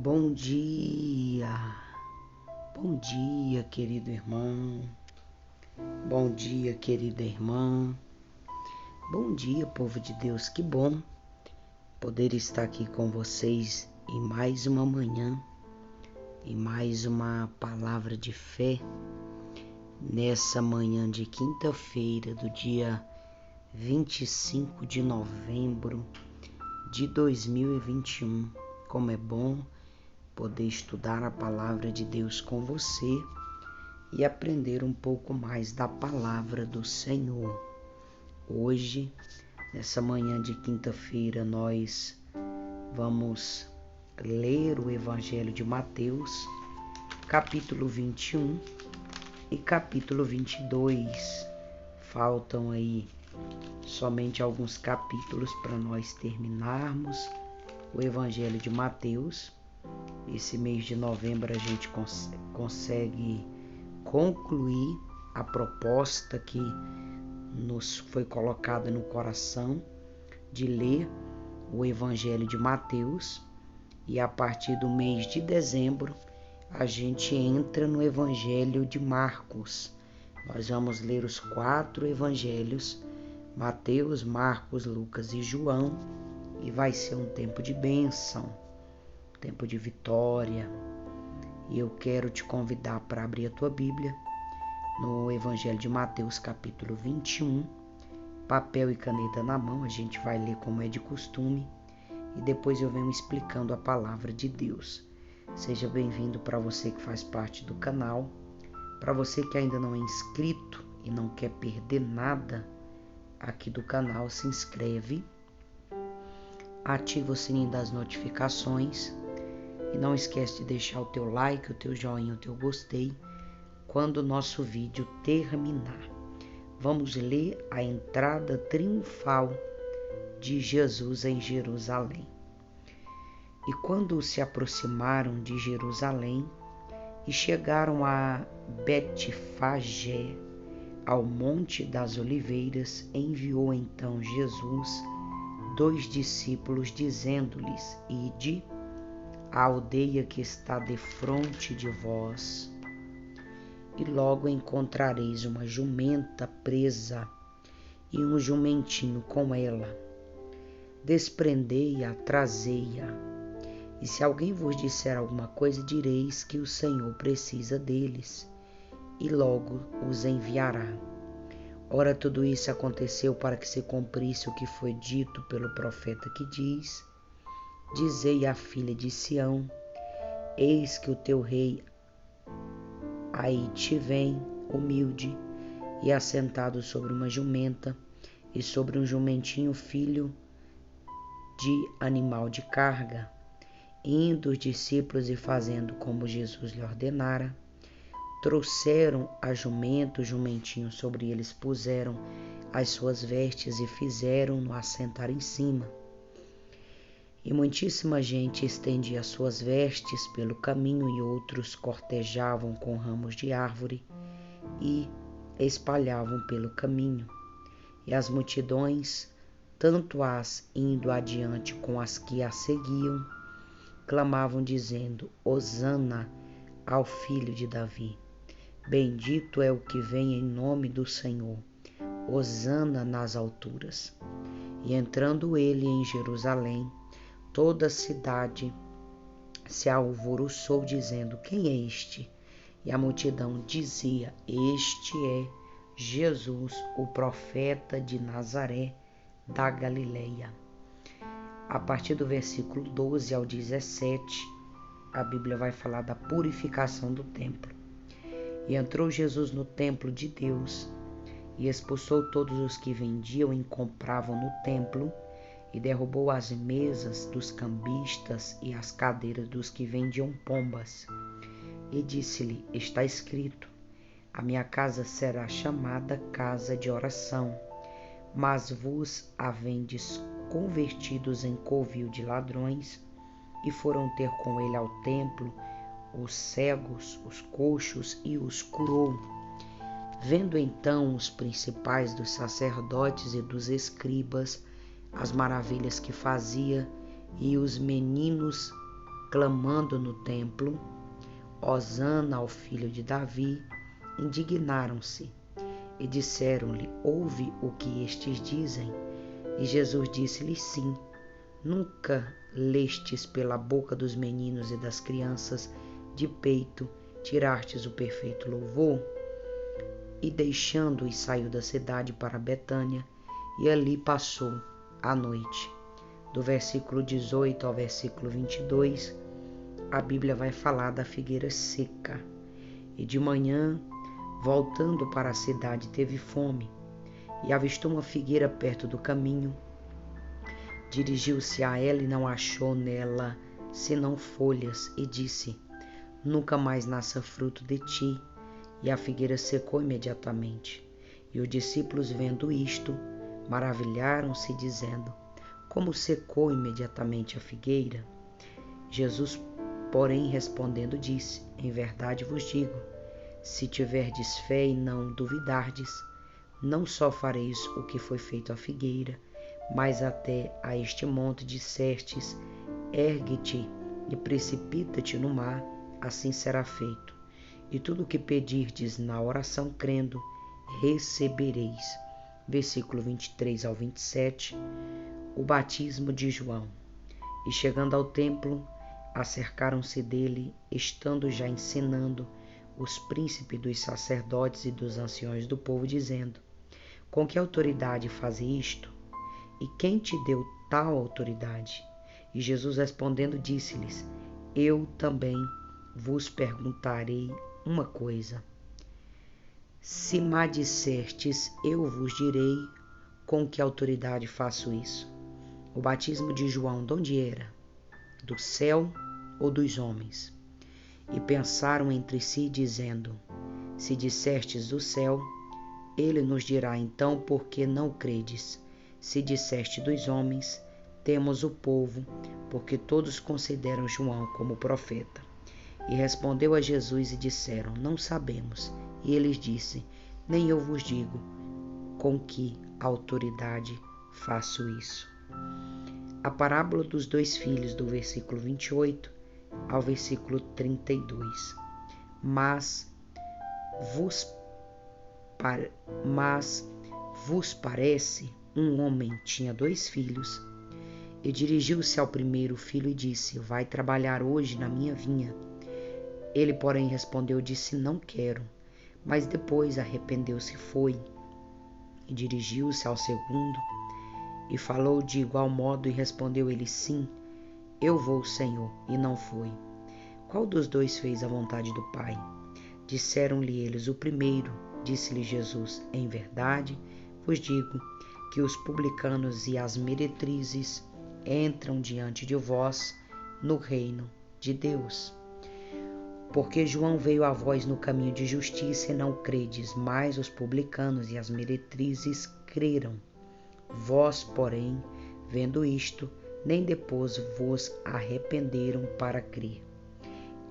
Bom dia, querido irmão, bom dia, querida irmã, bom dia, povo de Deus, que bom poder estar aqui com vocês em mais uma manhã, em mais uma palavra de fé, nessa manhã de quinta-feira do dia 25 de novembro de 2021, como é bom poder estudar a palavra de Deus com você e aprender um pouco mais da palavra do Senhor. Hoje, nessa manhã de quinta-feira, nós vamos ler o Evangelho de Mateus, capítulo 21 e capítulo 22. Faltam aí somente alguns capítulos para nós terminarmos o Evangelho de Mateus. Esse mês de novembro a gente consegue concluir a proposta que nos foi colocada no coração de ler o Evangelho de Mateus, e a partir do mês de dezembro a gente entra no Evangelho de Marcos. Nós vamos ler os 4 evangelhos, Mateus, Marcos, Lucas e João, e vai ser um tempo de bênção, tempo de vitória. E eu quero te convidar para abrir a tua Bíblia no Evangelho de Mateus, capítulo 21, papel e caneta na mão. A gente vai ler como é de costume e depois eu venho explicando a palavra de Deus. Seja bem-vindo para você que faz parte do canal. Para você que ainda não é inscrito e não quer perder nada aqui do canal, se inscreve, ativa o sininho das notificações e não esquece de deixar o teu like, o teu joinha, o teu gostei quando o nosso vídeo terminar. Vamos ler a entrada triunfal de Jesus em Jerusalém. E quando se aproximaram de Jerusalém e chegaram a Betfagé, ao Monte das Oliveiras, enviou então Jesus 2 discípulos, dizendo-lhes: Ide à aldeia que está defronte de vós, e logo encontrareis uma jumenta presa e um jumentinho com ela. Desprendei-a, trazei-a. E se alguém vos disser alguma coisa, direis que o Senhor precisa deles, e logo os enviará. Ora, tudo isso aconteceu para que se cumprisse o que foi dito pelo profeta, que diz: Dizei à filha de Sião: Eis que o teu rei aí te vem, humilde e assentado sobre uma jumenta, e sobre um jumentinho, filho de animal de carga. Indo os discípulos e fazendo como Jesus lhe ordenara, trouxeram a jumento, o jumentinho, sobre eles puseram as suas vestes e fizeram-no assentar em cima. E muitíssima gente estendia as suas vestes pelo caminho, e outros cortejavam com ramos de árvore e espalhavam pelo caminho. E as multidões, tanto as indo adiante como as que a seguiam, clamavam dizendo: Hosana ao filho de Davi. Bendito é o que vem em nome do Senhor. Hosana nas alturas. E entrando ele em Jerusalém, toda a cidade se alvoroçou, dizendo: Quem é este? E a multidão dizia: Este é Jesus, o profeta de Nazaré da Galileia. A partir do versículo 12 ao 17, a Bíblia vai falar da purificação do templo. E entrou Jesus no templo de Deus, e expulsou todos os que vendiam e compravam no templo, e derrubou as mesas dos cambistas e as cadeiras dos que vendiam pombas. E disse-lhe: Está escrito: A minha casa será chamada casa de oração, mas vos havendes convertidos em covil de ladrões. E foram ter com ele ao templo os cegos, os coxos, e os curou. Vendo então os principais dos sacerdotes e dos escribas as maravilhas que fazia, e os meninos clamando no templo, Hosana ao filho de Davi, indignaram-se e disseram-lhe: ouve o que estes dizem. E Jesus disse-lhes: sim, nunca lestes pela boca dos meninos e das crianças de peito, tirastes o perfeito louvor? E deixando-os, saiu da cidade para Betânia, e ali passou a noite. Do versículo 18 ao versículo 22, a Bíblia vai falar da figueira seca. E de manhã, voltando para a cidade, teve fome, e avistou uma figueira perto do caminho. Dirigiu-se a ela e não achou nela senão folhas, e disse: nunca mais nasça fruto de ti. E a figueira secou imediatamente. E os discípulos, vendo isto, maravilharam-se, dizendo: como secou imediatamente a figueira? Jesus, porém, respondendo, disse: em verdade vos digo, se tiverdes fé e não duvidardes, não só fareis o que foi feito à figueira, mas até a este monte dissestes: ergue-te e precipita-te no mar, assim será feito. E tudo o que pedirdes na oração crendo, recebereis. Versículo 23 ao 27, o batismo de João. E chegando ao templo, acercaram-se dele, estando já ensinando, os príncipes dos sacerdotes e dos anciões do povo, dizendo: com que autoridade faz isto? E quem te deu tal autoridade? E Jesus respondendo disse-lhes: eu também vos perguntarei uma coisa. Se me dissertes, eu vos direi com que autoridade faço isso. O batismo de João de onde era? Do céu ou dos homens? E pensaram entre si, dizendo: se dissestes do céu, ele nos dirá então por que não credes. Se disseste dos homens, temos o povo, porque todos consideram João como profeta. E respondeu a Jesus e disseram: não sabemos. E ele disse: nem eu vos digo com que autoridade faço isso. A parábola dos dois filhos, do versículo 28 ao versículo 32. Mas vos parece, um homem tinha 2 filhos, e dirigiu-se ao primeiro filho e disse: vai trabalhar hoje na minha vinha. Ele, porém, respondeu, disse: não quero. Mas depois arrependeu-se e foi. E dirigiu-se ao segundo, e falou de igual modo, e respondeu ele: sim, eu vou, Senhor, e não foi. Qual dos dois fez a vontade do Pai? Disseram-lhe eles: o primeiro. Disse-lhe Jesus: em verdade vos digo que os publicanos e as meretrizes entram diante de vós no reino de Deus. Porque João veio a vós no caminho de justiça e não credes, mas os publicanos e as meretrizes creram. Vós, porém, vendo isto, nem depois vos arrependeram para crer.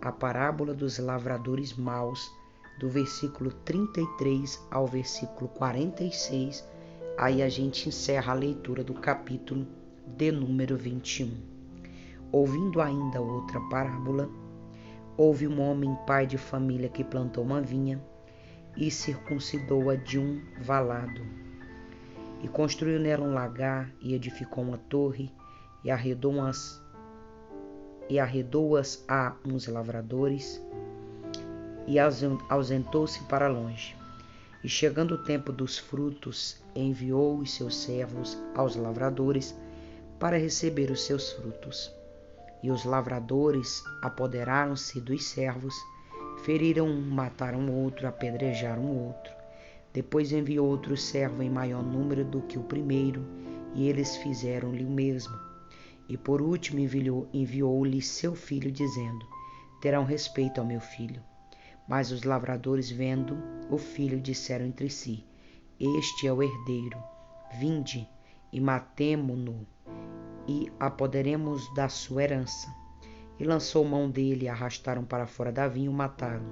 A parábola dos lavradores maus, do versículo 33 ao versículo 46, aí a gente encerra a leitura do capítulo de número 21. Ouvindo ainda outra parábola, houve um homem, pai de família, que plantou uma vinha e circuncidou-a de um valado, e construiu nela um lagar, e edificou uma torre, e arredou-as a uns lavradores, e ausentou-se para longe. E chegando o tempo dos frutos, enviou os seus servos aos lavradores para receber os seus frutos. E os lavradores apoderaram-se dos servos, feriram um, mataram o outro, apedrejaram o outro. Depois enviou outro servo em maior número do que o primeiro, e eles fizeram-lhe o mesmo. E por último enviou-lhe seu filho, dizendo: terão respeito ao meu filho. Mas os lavradores, vendo o filho, disseram entre si: este é o herdeiro, vinde e matemo-no, e apoderemos da sua herança. E lançou mão dele, e arrastaram para fora da vinha e o mataram.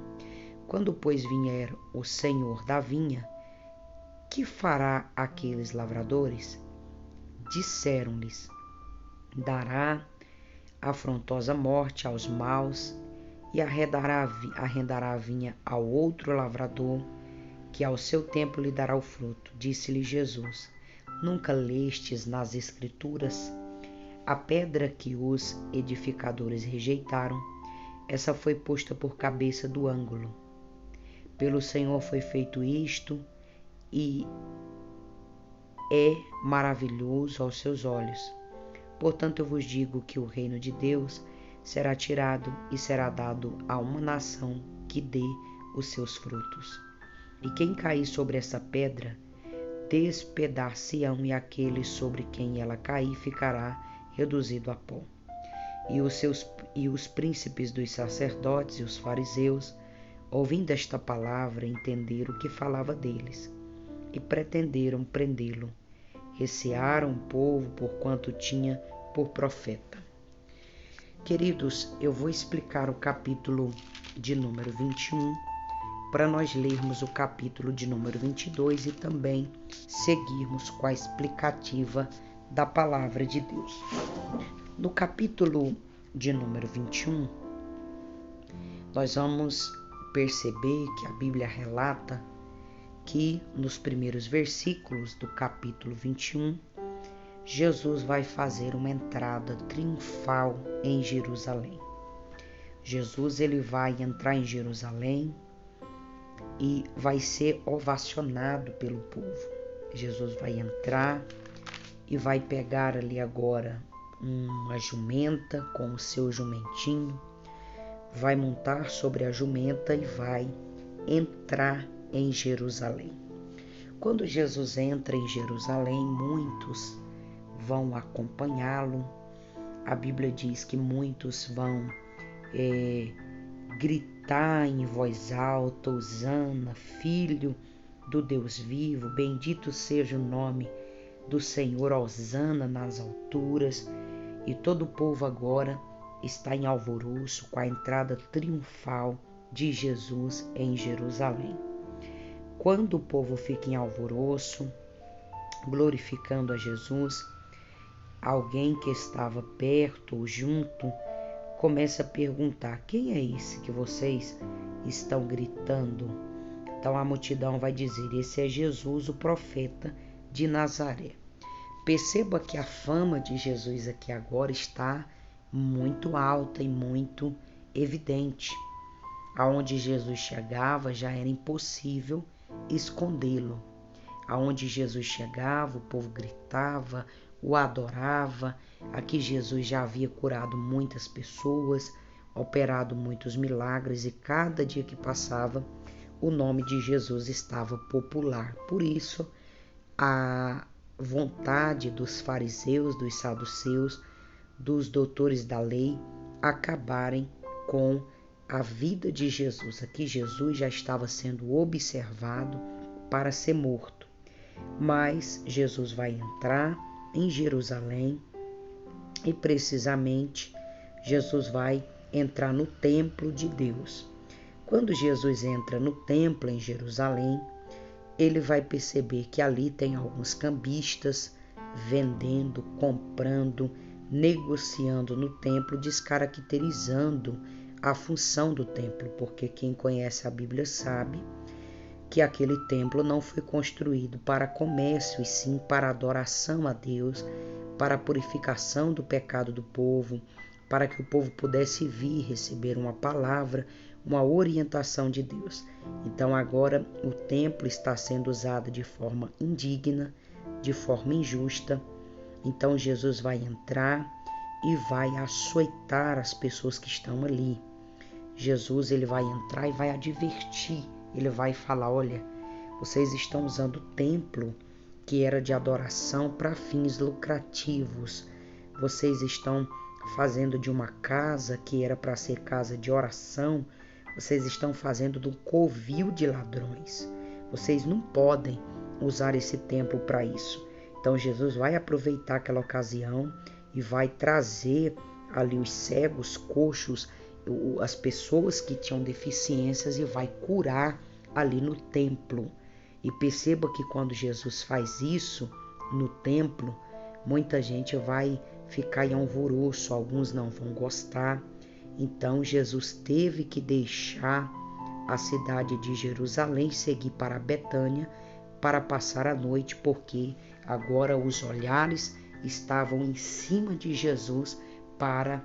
Quando, pois, vier o senhor da vinha, que fará aqueles lavradores? Disseram-lhes: dará afrontosa morte aos maus e arrendará a vinha ao outro lavrador, que ao seu tempo lhe dará o fruto. Disse-lhe Jesus: Nunca lestes nas Escrituras? A pedra que os edificadores rejeitaram, essa foi posta por cabeça do ângulo. Pelo Senhor foi feito isto, e é maravilhoso aos seus olhos. Portanto, eu vos digo que o reino de Deus será tirado e será dado a uma nação que dê os seus frutos. E quem cair sobre essa pedra, despedaçar-se-ão, e aquele sobre quem ela cair ficará reduzido a pó. E os príncipes dos sacerdotes e os fariseus, ouvindo esta palavra, entenderam o que falava deles, e pretenderam prendê-lo. Recearam o povo, porquanto tinha por profeta. Queridos, eu vou explicar o capítulo de número 21, para nós lermos o capítulo de número 22 e também seguirmos com a explicativa da palavra de Deus. No capítulo de número 21, nós vamos perceber que a Bíblia relata que nos primeiros versículos do capítulo 21, Jesus vai fazer uma entrada triunfal em Jerusalém. Jesus ele vai entrar em Jerusalém e vai ser ovacionado pelo povo. Jesus vai entrar e vai pegar ali agora uma jumenta com o seu jumentinho, vai montar sobre a jumenta e vai entrar em Jerusalém. Quando Jesus entra em Jerusalém, muitos vão acompanhá-lo. A Bíblia diz que muitos vão gritar em voz alta: Hosana, filho do Deus vivo, bendito seja o nome do Senhor, Hosana nas alturas. E todo o povo agora está em alvoroço com a entrada triunfal de Jesus em Jerusalém. Quando o povo fica em alvoroço, glorificando a Jesus, alguém que estava perto ou junto começa a perguntar: quem é esse que vocês estão gritando? Então a multidão vai dizer: esse é Jesus, o profeta de Nazaré. Perceba que a fama de Jesus aqui agora está muito alta e muito evidente. Aonde Jesus chegava já era impossível escondê-lo. Aonde Jesus chegava, o povo gritava, o adorava. Aqui Jesus já havia curado muitas pessoas, operado muitos milagres, e cada dia que passava, o nome de Jesus estava popular. Por isso, a vontade dos fariseus, dos saduceus, dos doutores da lei acabarem com a vida de Jesus. Aqui Jesus já estava sendo observado para ser morto. Mas Jesus vai entrar em Jerusalém e precisamente Jesus vai entrar no templo de Deus. Quando Jesus entra no templo em Jerusalém, ele vai perceber que ali tem alguns cambistas vendendo, comprando, negociando no templo, descaracterizando a função do templo, porque quem conhece a Bíblia sabe que aquele templo não foi construído para comércio, e sim para adoração a Deus, para a purificação do pecado do povo, para que o povo pudesse vir receber uma palavra, uma orientação de Deus. Então agora o templo está sendo usado de forma indigna, de forma injusta. Então Jesus vai entrar e vai açoitar as pessoas que estão ali. Jesus ele vai entrar e vai advertir, ele vai falar: olha, vocês estão usando o templo que era de adoração para fins lucrativos. Vocês estão fazendo de uma casa que era para ser casa de oração, vocês estão fazendo de um covil de ladrões. Vocês não podem usar esse templo para isso. Então Jesus vai aproveitar aquela ocasião e vai trazer ali os cegos, coxos, as pessoas que tinham deficiências, e vai curar ali no templo. E perceba que quando Jesus faz isso no templo, muita gente vai ficar em alvoroço, alguns não vão gostar. Então Jesus teve que deixar a cidade de Jerusalém, seguir para Betânia para passar a noite, porque agora os olhares estavam em cima de Jesus para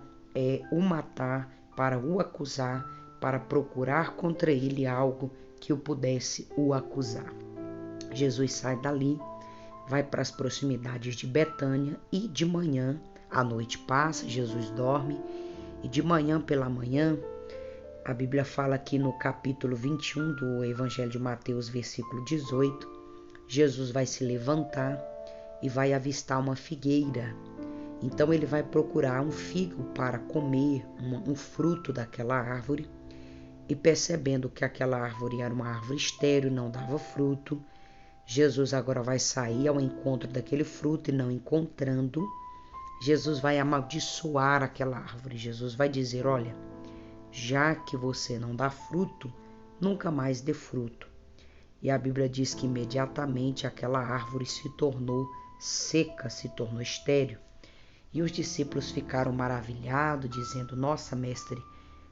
o matar, para o acusar, para procurar contra ele algo que o pudesse o acusar. Jesus sai dali, vai para as proximidades de Betânia e de manhã, a noite passa, Jesus dorme e de manhã pela manhã, a Bíblia fala aqui no capítulo 21 do Evangelho de Mateus, versículo 18, Jesus vai se levantar e vai avistar uma figueira. Então ele vai procurar um figo para comer, um fruto daquela árvore, e percebendo que aquela árvore era uma árvore estéril, não dava fruto, Jesus agora vai sair ao encontro daquele fruto e não encontrando, Jesus vai amaldiçoar aquela árvore. Jesus vai dizer, olha, já que você não dá fruto, nunca mais dê fruto. E a Bíblia diz que imediatamente aquela árvore se tornou seca, se tornou estéril. E os discípulos ficaram maravilhados, dizendo, nossa, mestre,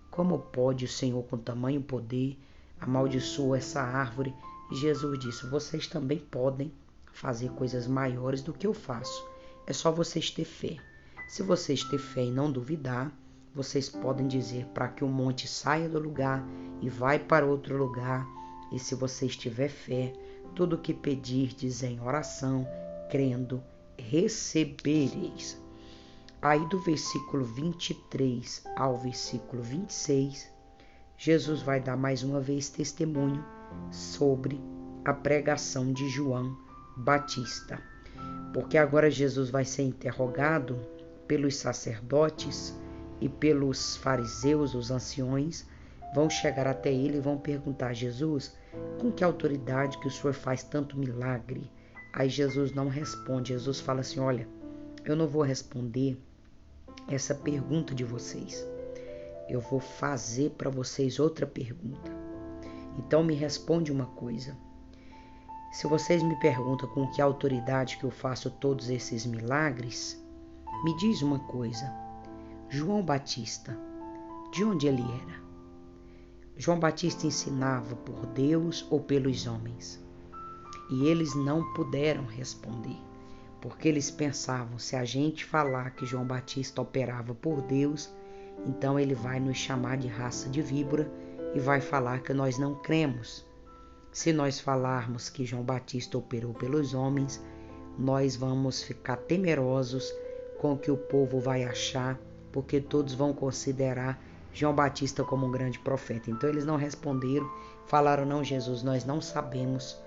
como pode o Senhor com tamanho poder amaldiçoar essa árvore? E Jesus disse, vocês também podem fazer coisas maiores do que eu faço. É só vocês ter fé. Se vocês ter fé e não duvidar, vocês podem dizer para que o monte saia do lugar e vai para outro lugar. E se vocês tiver fé, tudo o que pedirdes em oração, crendo, recebereis. Aí do versículo 23 ao versículo 26, Jesus vai dar mais uma vez testemunho sobre a pregação de João Batista. Porque agora Jesus vai ser interrogado pelos sacerdotes e pelos fariseus, os anciões, vão chegar até ele e vão perguntar, Jesus, com que autoridade que o Senhor faz tanto milagre? Aí Jesus não responde, Jesus fala assim, olha, eu não vou responder essa pergunta de vocês. Eu vou fazer para vocês outra pergunta. Então me responde uma coisa. Se vocês me perguntam com que autoridade que eu faço todos esses milagres, me diz uma coisa. João Batista, de onde ele era? João Batista ensinava por Deus ou pelos homens? E eles não puderam responder, porque eles pensavam, se a gente falar que João Batista operava por Deus, então ele vai nos chamar de raça de víbora e vai falar que nós não cremos. Se nós falarmos que João Batista operou pelos homens, nós vamos ficar temerosos com o que o povo vai achar, porque todos vão considerar João Batista como um grande profeta. Então eles não responderam, falaram, não, Jesus, nós não sabemos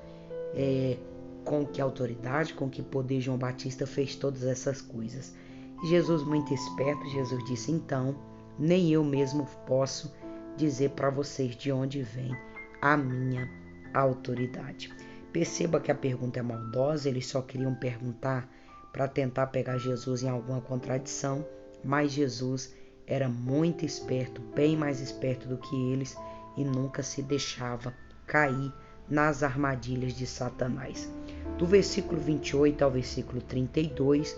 com que autoridade, com que poder João Batista fez todas essas coisas. E Jesus, muito esperto, Jesus disse, então, nem eu mesmo posso dizer para vocês de onde vem a minha autoridade. Perceba que a pergunta é maldosa, eles só queriam perguntar para tentar pegar Jesus em alguma contradição, mas Jesus era muito esperto, bem mais esperto do que eles, e nunca se deixava cair nas armadilhas de Satanás. Do versículo 28 ao versículo 32,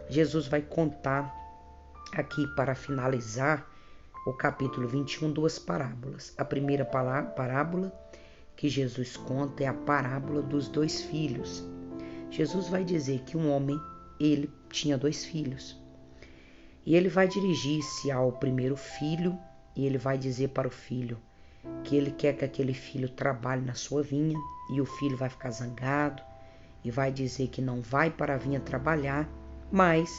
Jesus vai contar aqui, para finalizar o capítulo 21, duas parábolas. A primeira parábola que Jesus conta é a parábola dos dois filhos. Jesus vai dizer que um homem, ele tinha dois filhos. E ele vai dirigir-se ao primeiro filho e ele vai dizer para o filho que ele quer que aquele filho trabalhe na sua vinha, e o filho vai ficar zangado e vai dizer que não vai para a vinha trabalhar, mas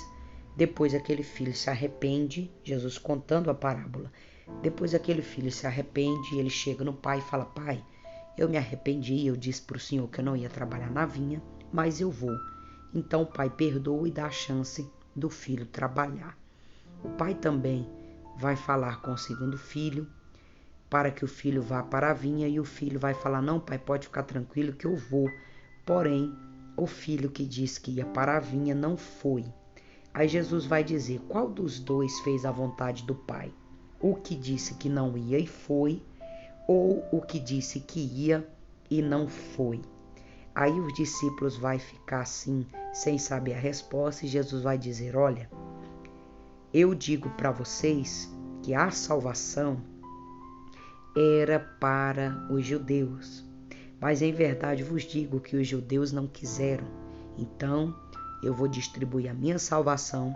depois aquele filho se arrepende, Jesus contando a parábola, depois aquele filho se arrepende e ele chega no pai e fala, pai, eu me arrependi, eu disse para o senhor que eu não ia trabalhar na vinha, mas eu vou. Então o pai perdoa e dá a chance do filho trabalhar. O pai também vai falar com o segundo filho, para que o filho vá para a vinha, e o filho vai falar, não, pai, pode ficar tranquilo que eu vou. Porém, o filho que disse que ia para a vinha não foi. Aí Jesus vai dizer, qual dos dois fez a vontade do pai? O que disse que não ia e foi, ou o que disse que ia e não foi? Aí os discípulos vão ficar assim, sem saber a resposta, e Jesus vai dizer, olha, Eu digo para vocês que a salvação era para os judeus, mas em verdade vos digo que os judeus não quiseram. Então eu vou distribuir a minha salvação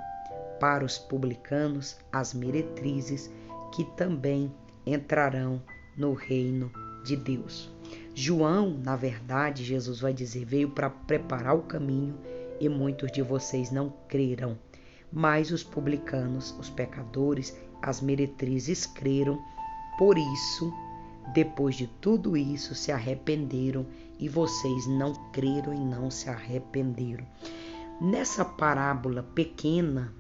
para os publicanos, as meretrizes, que também entrarão no reino de Deus. João, na verdade, Jesus vai dizer, veio para preparar o caminho e muitos de vocês não creram. Mas os publicanos, os pecadores, as meretrizes creram. Por isso, depois de tudo isso, se arrependeram e vocês não creram e não se arrependeram. Nessa parábola pequena,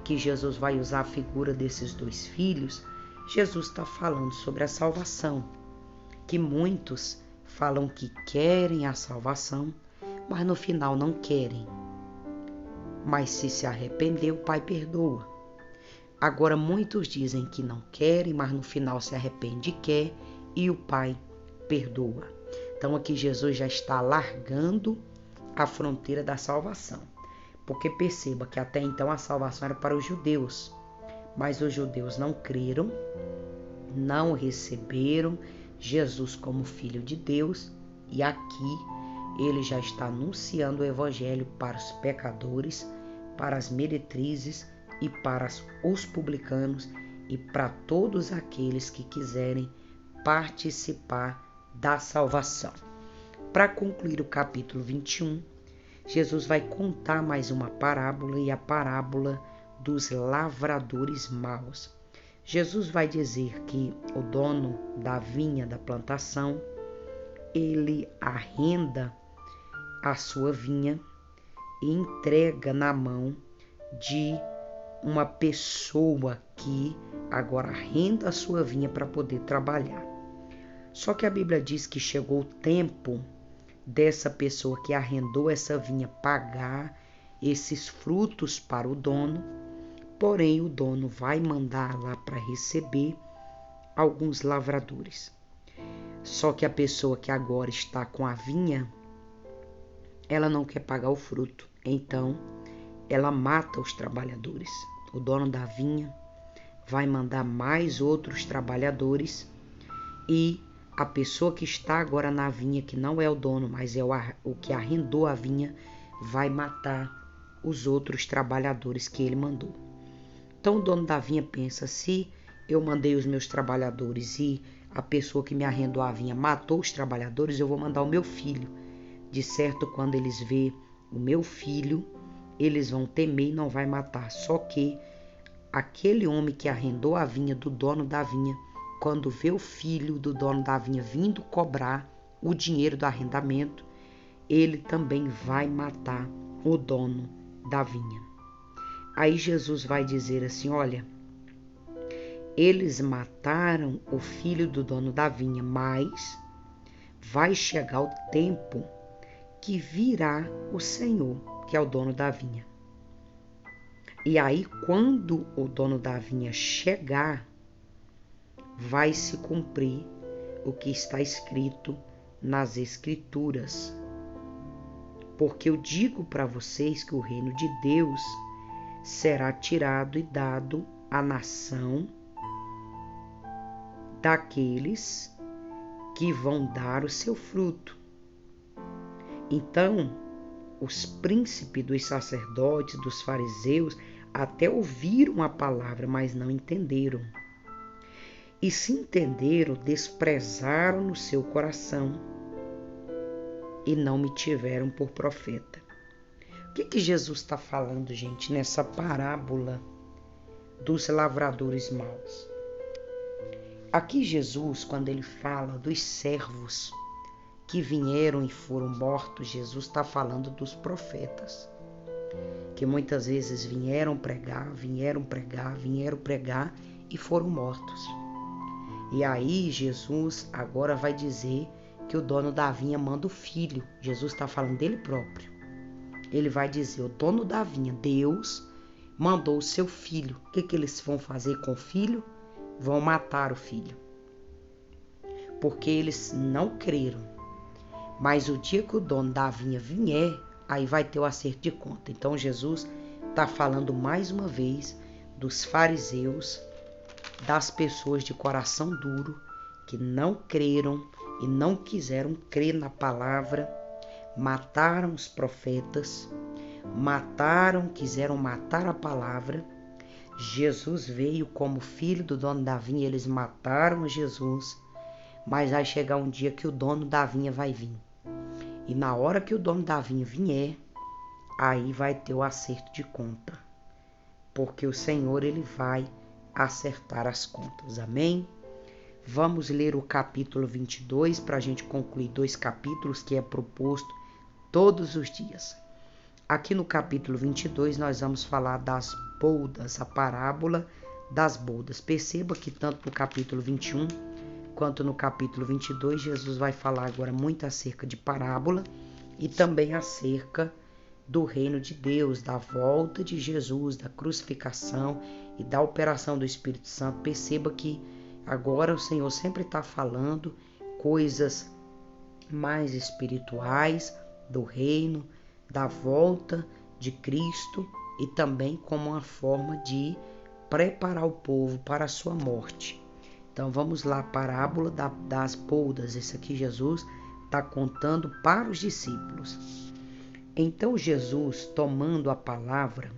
que Jesus vai usar a figura desses dois filhos, Jesus está falando sobre a salvação, que muitos falam que querem a salvação, mas no final não querem. Mas se arrepender, o Pai perdoa. Agora muitos dizem que não querem, mas no final se arrepende e quer, e o Pai perdoa. Então aqui Jesus já está largando a fronteira da salvação. Porque perceba que até então a salvação era para os judeus, mas os judeus não creram, não receberam Jesus como Filho de Deus, e aqui ele já está anunciando o Evangelho para os pecadores, para as meretrizes e para os publicanos e para todos aqueles que quiserem participar da salvação. Para concluir o capítulo 21, Jesus vai contar mais uma parábola, e a parábola dos lavradores maus. Jesus vai dizer que o dono da vinha, da plantação, ele arrenda a sua vinha e entrega na mão de uma pessoa que agora arrenda a sua vinha para poder trabalhar. Só que a Bíblia diz que chegou o tempo dessa pessoa que arrendou essa vinha pagar esses frutos para o dono, porém o dono vai mandar lá para receber alguns lavradores. Só que a pessoa que agora está com a vinha, ela não quer pagar o fruto, então ela mata os trabalhadores. O dono da vinha vai mandar mais outros trabalhadores e a pessoa que está agora na vinha, que não é o dono, mas é o que arrendou a vinha, vai matar os outros trabalhadores que ele mandou. Então o dono da vinha pensa, se eu mandei os meus trabalhadores e a pessoa que me arrendou a vinha matou os trabalhadores, eu vou mandar o meu filho. De certo, quando eles vê o meu filho, eles vão temer e não vai matar. Só que aquele homem que arrendou a vinha do dono da vinha, quando vê o filho do dono da vinha vindo cobrar o dinheiro do arrendamento, ele também vai matar o dono da vinha. Aí Jesus vai dizer assim, olha, eles mataram o filho do dono da vinha, mas vai chegar o tempo que virá o Senhor, que é o dono da vinha. E aí, quando o dono da vinha chegar, vai se cumprir o que está escrito nas Escrituras. Porque eu digo para vocês que o reino de Deus será tirado e dado à nação daqueles que vão dar o seu fruto. Então, os príncipes dos sacerdotes, dos fariseus, até ouviram a palavra, mas não entenderam. E se entenderam, desprezaram no seu coração e não me tiveram por profeta. O que Jesus está falando, gente, nessa parábola dos lavradores maus? Aqui Jesus, quando ele fala dos servos que vieram e foram mortos, Jesus está falando dos profetas, que muitas vezes vieram pregar e foram mortos. E aí Jesus agora vai dizer que o dono da vinha manda o filho. Jesus está falando dele próprio. Ele vai dizer, o dono da vinha, Deus, mandou o seu filho. O que eles vão fazer com o filho? Vão matar o filho. Porque eles não creram. Mas o dia que o dono da vinha vier, aí vai ter o acerto de conta. Então Jesus está falando mais uma vez dos fariseus, das pessoas de coração duro, que não creram e não quiseram crer na palavra, mataram os profetas, quiseram matar a palavra. Jesus veio como filho do dono da vinha, eles mataram Jesus, mas vai chegar um dia que o dono da vinha vai vir. E na hora que o dono da vinha vier, aí vai ter o acerto de conta, porque o Senhor, ele vai acertar as contas, amém? Vamos ler o capítulo 22 para a gente concluir 2 capítulos que é proposto todos os dias. Aqui no capítulo 22 nós vamos falar das boldas, a parábola das boldas. Perceba que tanto no capítulo 21 quanto no capítulo 22 Jesus vai falar agora muito acerca de parábola e também acerca do reino de Deus, da volta de Jesus, da crucificação e da operação do Espírito Santo. Perceba que agora o Senhor sempre está falando coisas mais espirituais do reino, da volta de Cristo e também como uma forma de preparar o povo para a sua morte. Então vamos lá, a parábola das boldas. Esse aqui Jesus está contando para os discípulos. Então Jesus, tomando a palavra,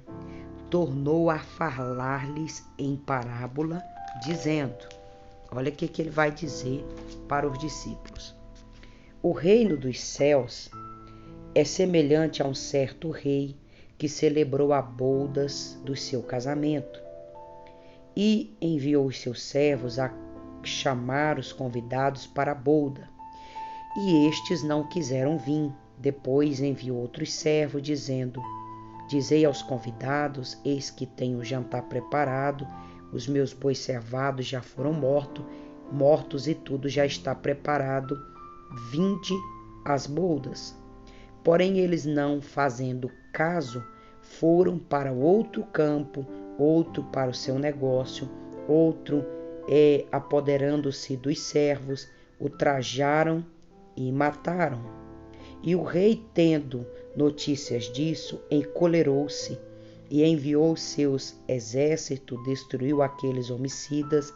tornou a falar-lhes em parábola, dizendo, olha o que ele vai dizer para os discípulos. O reino dos céus é semelhante a um certo rei que celebrou as boldas do seu casamento e enviou os seus servos a chamar os convidados para a bolda. E estes não quiseram vir. Depois enviou outros servos, dizendo, dizei aos convidados, eis que tenho o jantar preparado, os meus bois cevados já foram mortos e tudo já está preparado, vinde às boldas. Porém eles, não fazendo caso, foram para outro campo, outro para o seu negócio, outro apoderando-se dos servos, o trajaram e mataram. E o rei, tendo notícias disso, encolerou-se e enviou seus exércitos, destruiu aqueles homicidas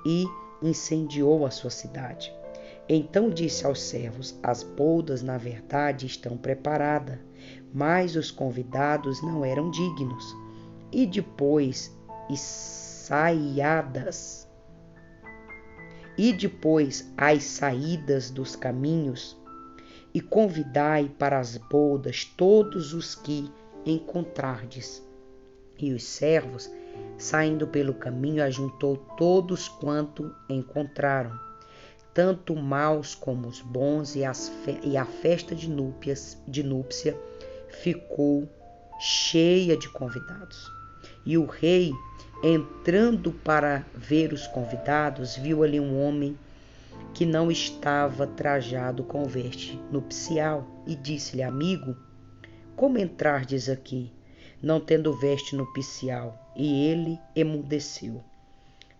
e incendiou a sua cidade. Então disse aos servos, as boldas na verdade estão preparadas, mas os convidados não eram dignos. E depois as saídas dos caminhos, e convidai para as boldas todos os que encontrardes. E os servos, saindo pelo caminho, ajuntou todos quanto encontraram, tanto maus como os bons, e a festa de núpcia ficou cheia de convidados. E o rei, entrando para ver os convidados, viu ali um homem que não estava trajado com veste nupcial, e disse-lhe, amigo, como entrardes aqui, não tendo veste nupcial? E ele emudeceu.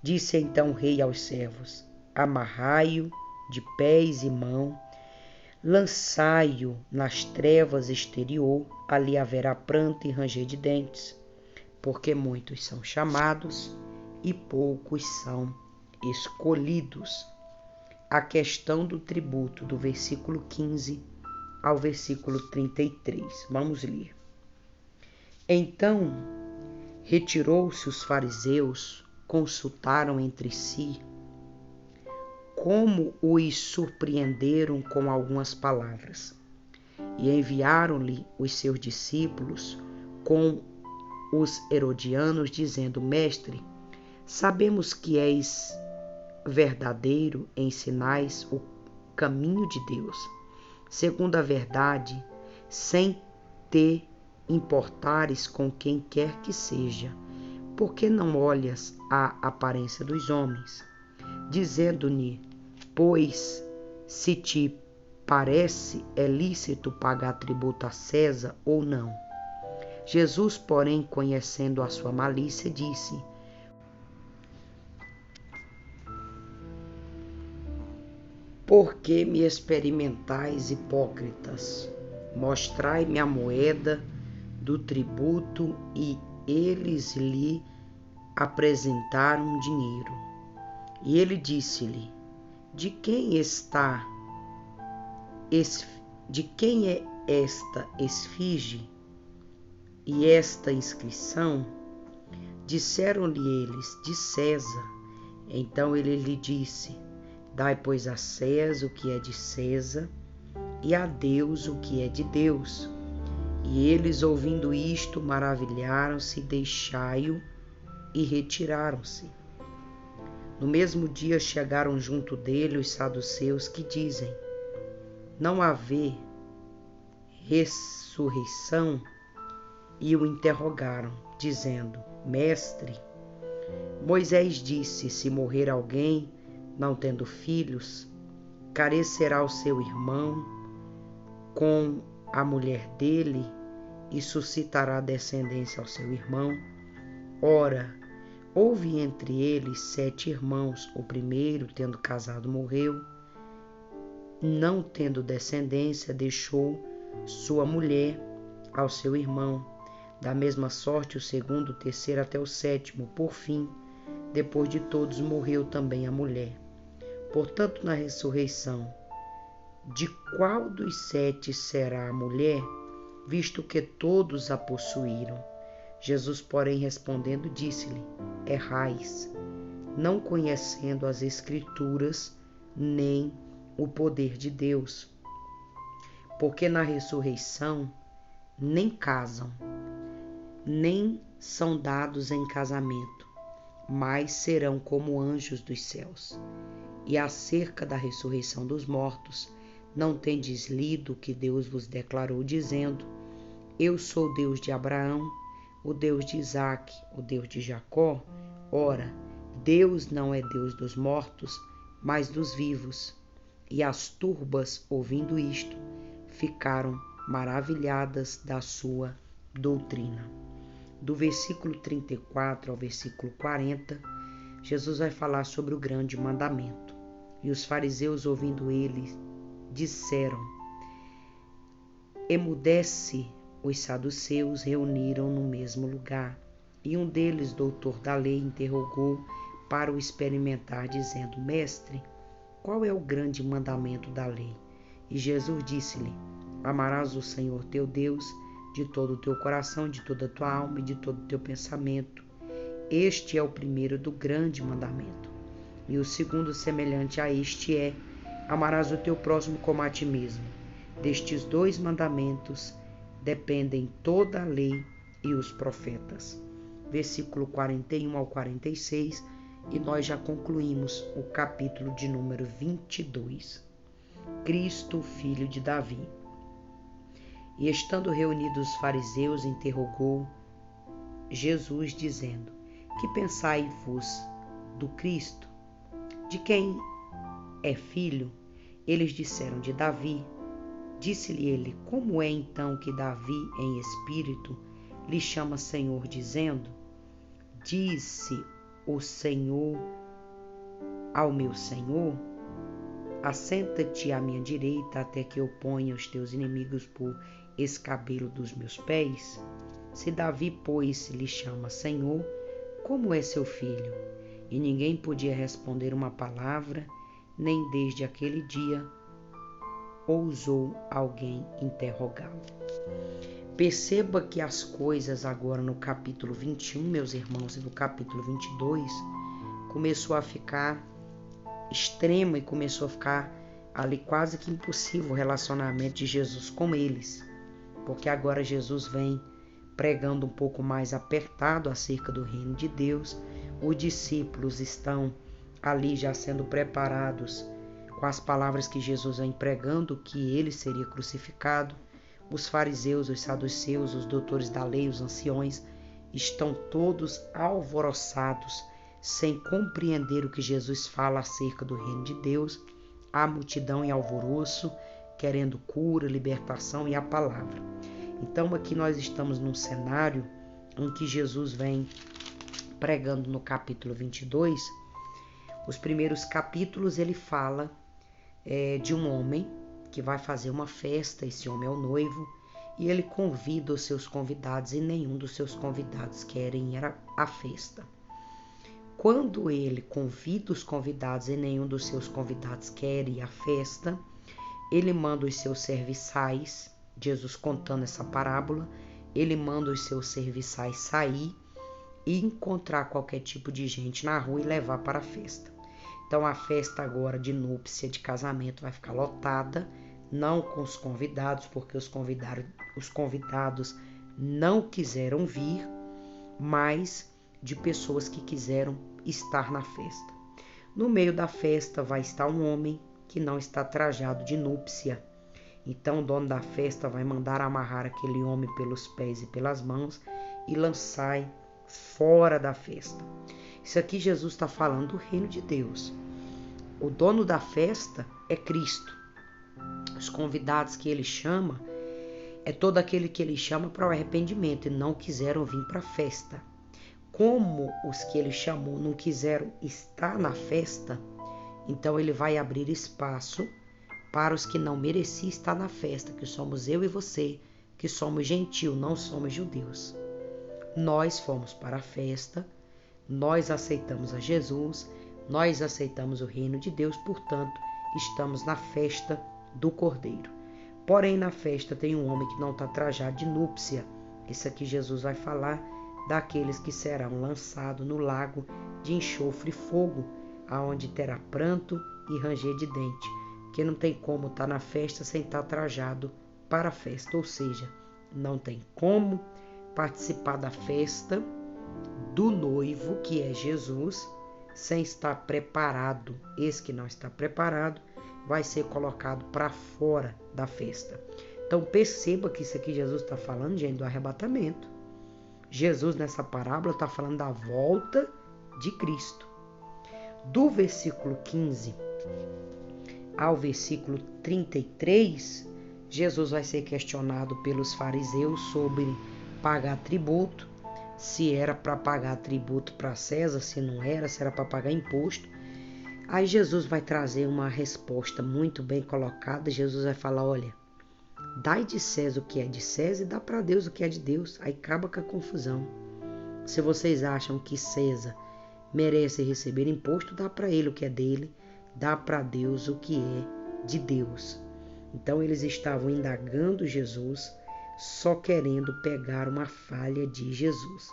Disse então o rei aos servos, amarrai-o de pés e mãos, lançai-o nas trevas exterior, ali haverá pranto e ranger de dentes, porque muitos são chamados e poucos são escolhidos. A questão do tributo, do versículo 15 ao versículo 33. Vamos ler. Então, retirou-se os fariseus, consultaram entre si como os surpreenderam com algumas palavras, e enviaram-lhe os seus discípulos com os herodianos, dizendo, mestre, sabemos que és verdadeiro, ensinais o caminho de Deus, segundo a verdade, sem te importares com quem quer que seja, porque não olhas a aparência dos homens, dizendo-lhe, pois se te parece é lícito pagar tributo a César ou não. Jesus, porém, conhecendo a sua malícia, disse, por que me experimentais, hipócritas? Mostrai-me a moeda do tributo. E eles lhe apresentaram dinheiro. E ele disse-lhe: De quem é esta esfinge e esta inscrição? Disseram-lhe eles: De César. Então ele lhe disse: Dai, pois, a César o que é de César, e a Deus o que é de Deus. E eles, ouvindo isto, maravilharam-se, deixai-o e retiraram-se. No mesmo dia chegaram junto dele os saduceus, que dizem: Não haver ressurreição, e o interrogaram, dizendo: Mestre, Moisés disse: Se morrer alguém, não tendo filhos, carecerá o seu irmão com a mulher dele e suscitará descendência ao seu irmão. Ora, houve entre eles 7 irmãos. O primeiro, tendo casado, morreu. Não tendo descendência, deixou sua mulher ao seu irmão. Da mesma sorte, o segundo, o terceiro, até o 7º. Por fim, depois de todos, morreu também a mulher. Portanto, na ressurreição, de qual dos 7 será a mulher, visto que todos a possuíram? Jesus, porém, respondendo, disse-lhe: Errais, não conhecendo as Escrituras, nem o poder de Deus. Porque na ressurreição nem casam, nem são dados em casamento, mas serão como anjos dos céus. E acerca da ressurreição dos mortos, não tendes lido o que Deus vos declarou, dizendo: Eu sou Deus de Abraão, o Deus de Isaque, o Deus de Jacó? Ora, Deus não é Deus dos mortos, mas dos vivos. E as turbas, ouvindo isto, ficaram maravilhadas da sua doutrina. Do versículo 34 ao versículo 40, Jesus vai falar sobre o grande mandamento. E os fariseus, ouvindo ele, disseram: Emudece. Os saduceus reuniram no mesmo lugar, e um deles, doutor da lei, interrogou para o experimentar, dizendo: Mestre, qual é o grande mandamento da lei? E Jesus disse-lhe: Amarás o Senhor teu Deus de todo o teu coração, de toda a tua alma e de todo o teu pensamento. Este é o primeiro do grande mandamento. E o segundo, semelhante a este, é: Amarás o teu próximo como a ti mesmo. Destes 2 mandamentos dependem toda a lei e os profetas. Versículo 41 ao 46, e nós já concluímos o capítulo de número 22. Cristo, filho de Davi. E estando reunidos os fariseus, interrogou Jesus, dizendo: Que pensai-vos do Cristo? De quem é filho? Eles disseram: de Davi. Disse-lhe ele: Como é então que Davi, em espírito, lhe chama Senhor, dizendo: Disse o Senhor ao meu Senhor: Assenta-te à minha direita, até que eu ponha os teus inimigos por escabelo dos meus pés? Se Davi, pois, lhe chama Senhor, como é seu filho? E ninguém podia responder uma palavra, nem desde aquele dia ousou alguém interrogá-lo. Perceba que as coisas agora no capítulo 21, meus irmãos, e no capítulo 22, começou a ficar extremo e começou a ficar ali quase que impossível o relacionamento de Jesus com eles, porque agora Jesus vem pregando um pouco mais apertado acerca do reino de Deus. Os discípulos estão ali já sendo preparados com as palavras que Jesus vem pregando, que ele seria crucificado. Os fariseus, os saduceus, os doutores da lei, os anciões, estão todos alvoroçados, sem compreender o que Jesus fala acerca do reino de Deus. A multidão em alvoroço, querendo cura, libertação e a palavra. Então aqui nós estamos num cenário em que Jesus vem pregando no capítulo 22. Os primeiros capítulos ele fala de um homem que vai fazer uma festa. Esse homem é o noivo e ele convida os seus convidados e nenhum dos seus convidados querem ir à festa. quando ele convida os convidados e nenhum dos seus convidados quer ir à festa, ele manda os seus serviçais, Jesus contando essa parábola, ele manda os seus serviçais sair e encontrar qualquer tipo de gente na rua e levar para a festa. Então a festa agora de núpcia, de casamento, vai ficar lotada, não com os convidados, porque os convidados não quiseram vir, mas de pessoas que quiseram estar na festa. No meio da festa vai estar um homem que não está trajado de núpcia. Então o dono da festa vai mandar amarrar aquele homem pelos pés e pelas mãos e lançar fora da festa. Isso aqui Jesus está falando do reino de Deus. O dono da festa é Cristo. Os convidados que ele chama é todo aquele que ele chama para o arrependimento e não quiseram vir para a festa. Como os que ele chamou não quiseram estar na festa, então ele vai abrir espaço para os que não mereciam estar na festa, que somos eu e você, que somos gentios, não somos judeus. Nós fomos para a festa, nós aceitamos a Jesus, nós aceitamos o reino de Deus, portanto, estamos na festa do Cordeiro. Porém, na festa tem um homem que não está trajado de núpcia. Isso aqui Jesus vai falar daqueles que serão lançados no lago de enxofre e fogo, aonde terá pranto e ranger de dente, que não tem como estar na festa sem estar trajado para a festa, ou seja, não tem como participar da festa do noivo, que é Jesus, sem estar preparado. Esse que não está preparado vai ser colocado para fora da festa. Então perceba que isso aqui Jesus está falando, gente, do arrebatamento. Jesus nessa parábola está falando da volta de Cristo. Do versículo 15 ao versículo 33, Jesus vai ser questionado pelos fariseus sobre pagar tributo, se era para pagar tributo para César, se não era, se era para pagar imposto. Aí Jesus vai trazer uma resposta muito bem colocada. Jesus vai falar, olha, dai de César o que é de César e dá para Deus o que é de Deus. Aí acaba com a confusão. Se vocês acham que César merece receber imposto, dá para ele o que é dele, dá para Deus o que é de Deus. Então eles estavam indagando Jesus, só querendo pegar uma falha de Jesus.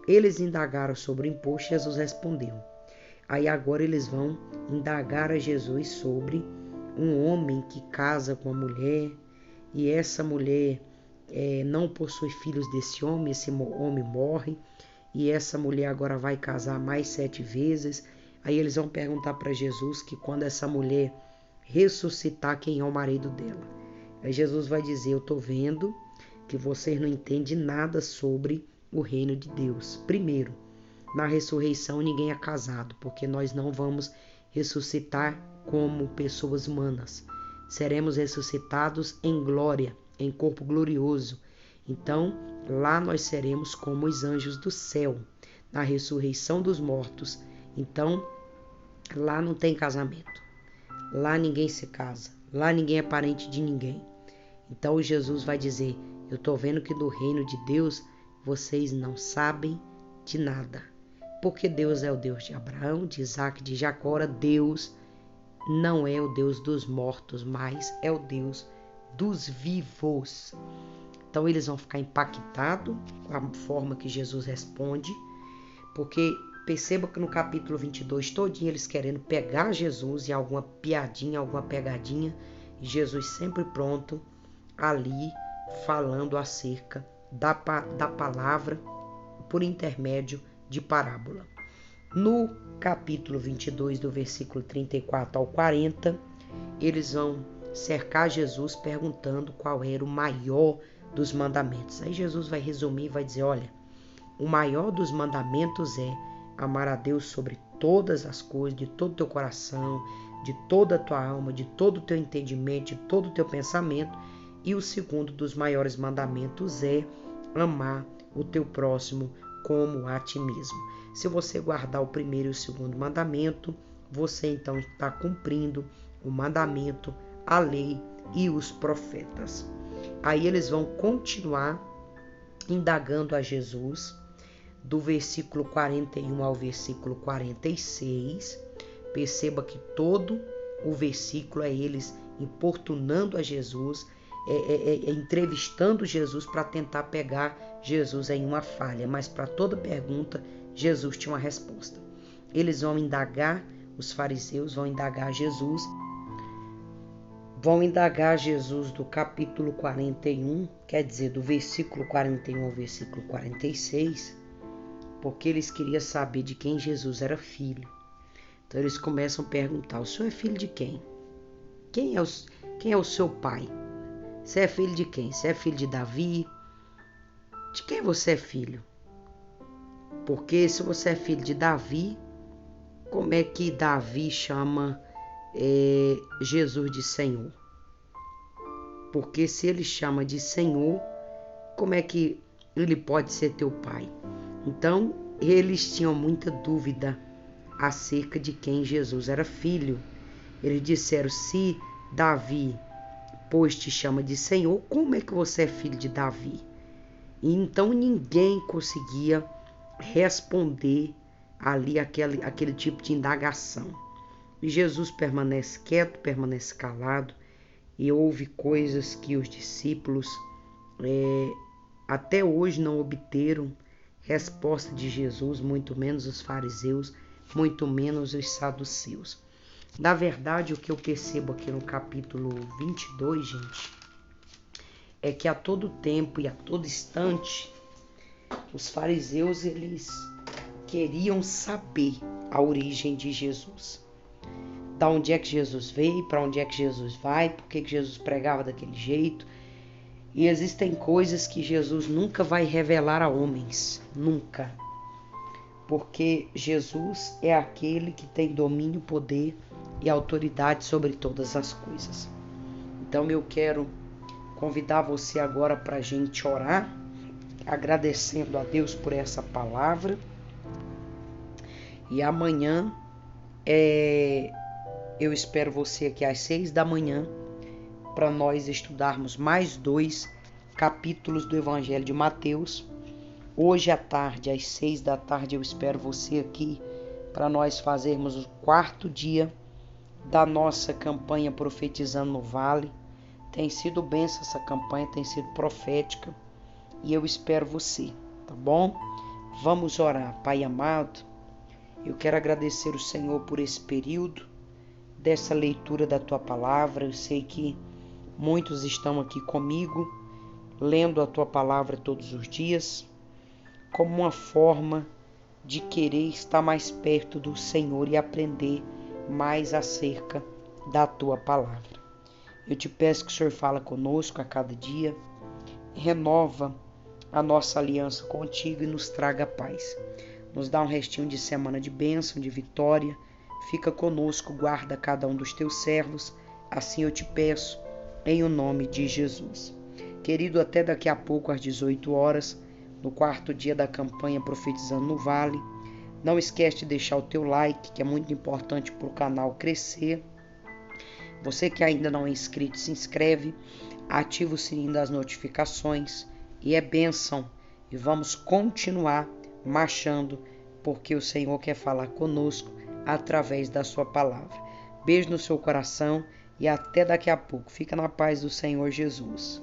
Eles indagaram sobre o imposto, Jesus respondeu. Aí agora eles vão indagar a Jesus sobre um homem que casa com a mulher, e essa mulher não possui filhos desse homem, esse homem morre, e essa mulher agora vai casar mais 7 vezes. Aí eles vão perguntar para Jesus que quando essa mulher ressuscitar, quem é o marido dela. Aí Jesus vai dizer, eu estou vendo que vocês não entendem nada sobre o reino de Deus. Primeiro, na ressurreição ninguém é casado, porque nós não vamos ressuscitar como pessoas humanas. Seremos ressuscitados em glória, em corpo glorioso. Então, lá nós seremos como os anjos do céu, na ressurreição dos mortos. Então, lá não tem casamento. Lá ninguém se casa. Lá ninguém é parente de ninguém. Então, Jesus vai dizer, eu estou vendo que no reino de Deus vocês não sabem de nada. Porque Deus é o Deus de Abraão, de Isaac, de Jacó. Deus não é o Deus dos mortos, mas é o Deus dos vivos. Então eles vão ficar impactados com a forma que Jesus responde, porque perceba que no capítulo 22, todinho eles querendo pegar Jesus em alguma piadinha, alguma pegadinha, e Jesus sempre pronto ali falando acerca da palavra por intermédio de parábola. No capítulo 22, do versículo 34 ao 40, eles vão cercar Jesus perguntando qual era o maior dos mandamentos. Aí Jesus vai resumir e vai dizer, olha, o maior dos mandamentos é amar a Deus sobre todas as coisas, de todo o teu coração, de toda a tua alma, de todo o teu entendimento, de todo o teu pensamento. E o segundo dos maiores mandamentos é amar o teu próximo como a ti mesmo. Se você guardar o primeiro e o segundo mandamento, você então está cumprindo o mandamento, a lei e os profetas. Aí eles vão continuar indagando a Jesus do versículo 41 ao versículo 46. Perceba que todo o versículo é eles importunando a Jesus, entrevistando Jesus para tentar pegar Jesus em uma falha, mas para toda pergunta Jesus tinha uma resposta. Eles vão indagar, os fariseus vão indagar Jesus do capítulo 41, quer dizer, do versículo 41 ao versículo 46, porque eles queriam saber de quem Jesus era filho. Então eles começam a perguntar: o senhor é filho de quem? Quem é o seu pai? Você é filho de quem? Você é filho de Davi? De quem você é filho? Porque se você é filho de Davi, como é que Davi chama Jesus de Senhor? Porque se ele chama de Senhor, como é que ele pode ser teu pai? Então, eles tinham muita dúvida acerca de quem Jesus era filho. Eles disseram: se Davi, pois te chama de Senhor, como é que você é filho de Davi? E então ninguém conseguia responder ali aquele tipo de indagação. E Jesus permanece quieto, permanece calado, e ouve coisas que os discípulos até hoje não obteram resposta de Jesus, muito menos os fariseus, muito menos os saduceus. Na verdade, o que eu percebo aqui no capítulo 22, gente, é que a todo tempo e a todo instante, os fariseus, eles queriam saber a origem de Jesus. Da onde é que Jesus veio, para onde é que Jesus vai, por que Jesus pregava daquele jeito. E existem coisas que Jesus nunca vai revelar a homens, nunca. Porque Jesus é aquele que tem domínio, poder e autoridade sobre todas as coisas. Então eu quero convidar você agora para a gente orar, agradecendo a Deus por essa palavra. E amanhã eu espero você aqui às 6 da manhã para nós estudarmos mais 2 capítulos do Evangelho de Mateus. Hoje à tarde, às 6 da tarde, eu espero você aqui para nós fazermos o 4º dia da nossa campanha Profetizando no Vale. Tem sido bênção essa campanha, tem sido profética e eu espero você, tá bom? Vamos orar. Pai amado, eu quero agradecer o Senhor por esse período dessa leitura da Tua Palavra. Eu sei que muitos estão aqui comigo, lendo a Tua Palavra todos os dias, como uma forma de querer estar mais perto do Senhor e aprender mais acerca da Tua Palavra. Eu te peço que o Senhor fala conosco a cada dia, renova a nossa aliança contigo e nos traga paz. Nos dá um restinho de semana de bênção, de vitória. Fica conosco, guarda cada um dos teus servos. Assim eu te peço, em o nome de Jesus. Querido, até daqui a pouco às 18 horas, no 4º dia da campanha Profetizando no Vale. Não esquece de deixar o teu like, que é muito importante para o canal crescer. Você que ainda não é inscrito, se inscreve, ativa o sininho das notificações e é bênção. E vamos continuar marchando, porque o Senhor quer falar conosco através da sua palavra. Beijo no seu coração e até daqui a pouco. Fica na paz do Senhor Jesus.